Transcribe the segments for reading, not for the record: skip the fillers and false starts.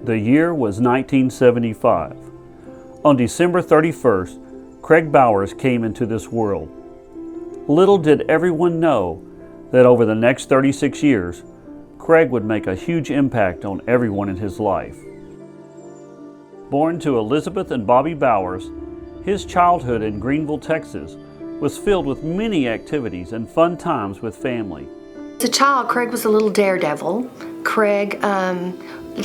The year was 1975. On December 31st, Craig Bowers came into this world. Little did everyone know that over the next 36 years, Craig would make a huge impact on everyone in his life. Born to Elizabeth and Bobby Bowers, his childhood in Greenville, Texas, was filled with many activities and fun times with family. As a child, Craig was a little daredevil. Craig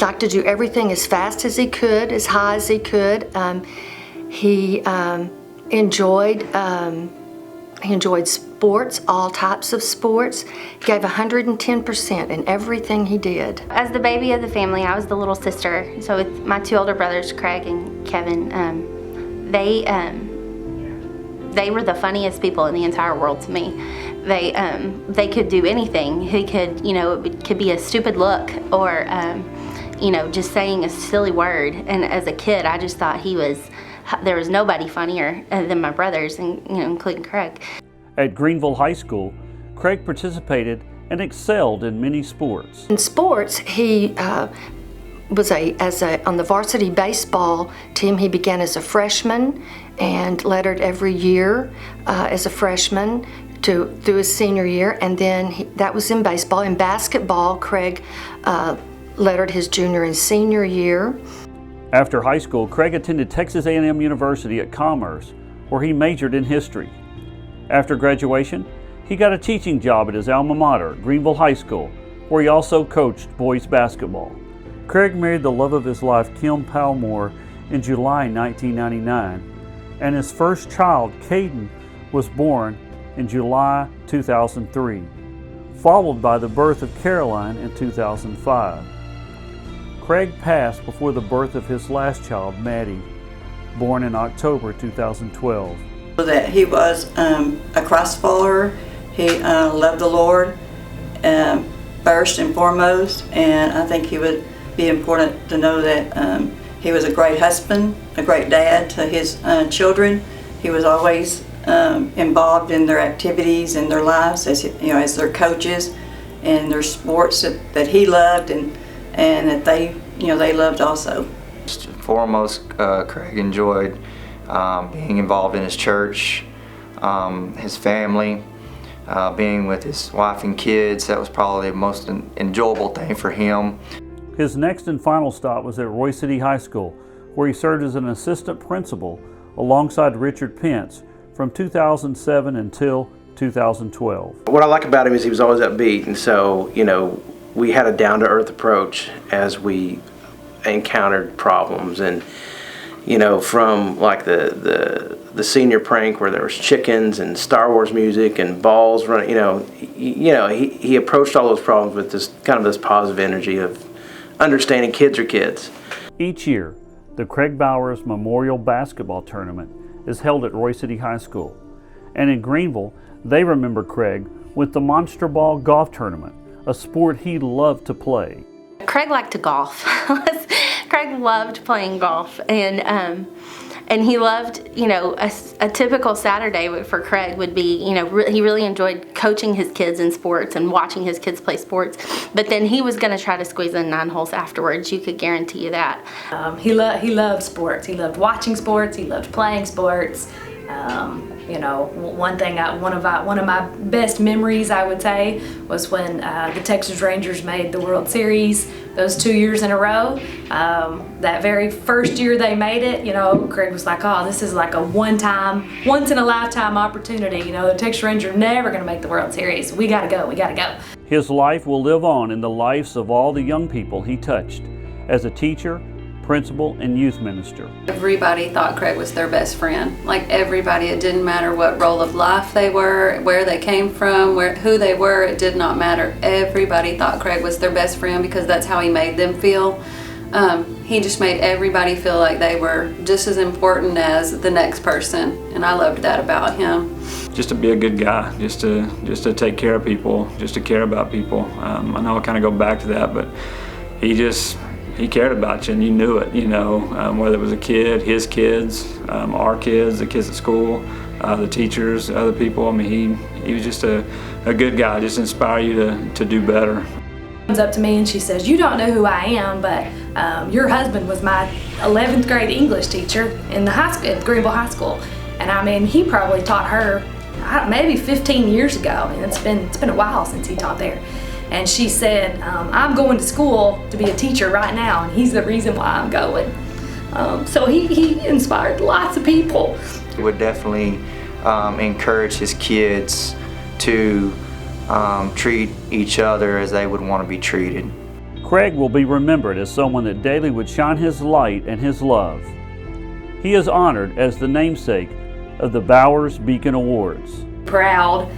liked to do everything as fast as he could, as high as he could. He enjoyed sports, all types of sports. He gave 110% in everything he did. As the baby of the family, I was the little sister. So with my two older brothers, Craig and Kevin, they were the funniest people in the entire world to me. They could do anything. He could, it could be a stupid look or, just saying a silly word. And as a kid, I just thought there was nobody funnier than my brothers, and including Craig. At Greenville High School, Craig participated and excelled in many sports. In sports, he was on the varsity baseball team. He began as a freshman and lettered every year as a freshman through his senior year, and then that was in baseball. In basketball, Craig lettered his junior and senior year. After high school, Craig attended Texas A&M University at Commerce, where he majored in history. After graduation, he got a teaching job at his alma mater, Greenville High School, where he also coached boys basketball. Craig married the love of his life, Kim Palmore, in July 1999, and his first child, Caden, was born in July 2003, followed by the birth of Caroline in 2005. Craig passed before the birth of his last child, Maddie, born in October 2012. That he was a Christ follower. He loved the Lord first and foremost, and I think he would be important to know that he was a great husband, a great dad to his children. He was always involved in their activities and their lives as their coaches and their sports that he loved and that they loved also. First and foremost, Craig enjoyed being involved in his church, his family, being with his wife and kids. That was probably the most enjoyable thing for him. His next and final stop was at Royse City High School, where he served as an assistant principal alongside Richard Pence from 2007 until 2012. What I like about him is he was always upbeat, and so, we had a down-to-earth approach as we encountered problems. And, from like the senior prank where there was chickens and Star Wars music and balls running, he approached all those problems with this positive energy of understanding kids are kids. Each year, the Craig Bowers Memorial Basketball Tournament is held at Royse City High School. And in Greenville, they remember Craig with the Monster Ball Golf Tournament, a sport he loved to play. Craig liked to golf. Craig loved playing golf, and he loved, a typical Saturday for Craig would be, he really enjoyed coaching his kids in sports and watching his kids play sports, but then he was going to try to squeeze in 9 holes afterwards. You could guarantee you that. He loved sports. He loved watching sports. He loved playing sports. One of my best memories, I would say, was when the Texas Rangers made the World Series those 2 years in a row. That very first year they made it, Craig was like, oh, this is like a once in a lifetime opportunity. The Texas Rangers are never going to make the World Series. We got to go. His life will live on in the lives of all the young people he touched as a teacher, principal, and youth minister. Everybody thought Craig was their best friend. Like everybody, it didn't matter what role of life they were, where they came from, who they were, it did not matter. Everybody thought Craig was their best friend because that's how he made them feel. He just made everybody feel like they were just as important as the next person, and I loved that about him. Just to be a good guy, just to take care of people, just to care about people. I know I kind of go back to that, but he cared about you and you knew it, whether it was a kid, his kids, our kids, the kids at school, the teachers, other people. I mean, he was just a good guy, just inspire you to do better. comes up to me and she says, "You don't know who I am, but your husband was my 11th grade English teacher in the high school, at Greenville High School." And I mean, he probably taught her maybe 15 years ago, and it's been a while since he taught there. And she said, "I'm going to school to be a teacher right now, and he's the reason why I'm going." So he inspired lots of people. He would definitely encourage his kids to treat each other as they would want to be treated. Craig will be remembered as someone that daily would shine his light and his love. He is honored as the namesake of the Bowers Beacon Awards. Proud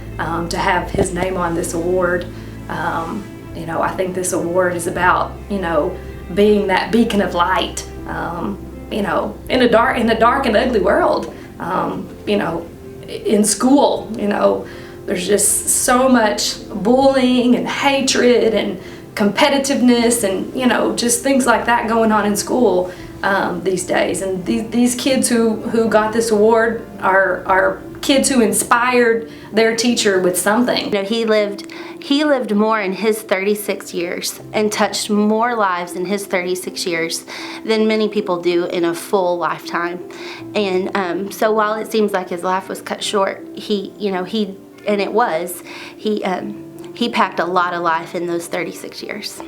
to have his name on this award. I think this award is about, being that beacon of light, in a dark and ugly world. In school, there's just so much bullying and hatred and competitiveness and, just things like that going on in school these days. And these kids who got this award are kids who inspired their teacher with something. He lived more in his 36 years and touched more lives in his 36 years than many people do in a full lifetime. And so while it seems like his life was cut short, he packed a lot of life in those 36 years.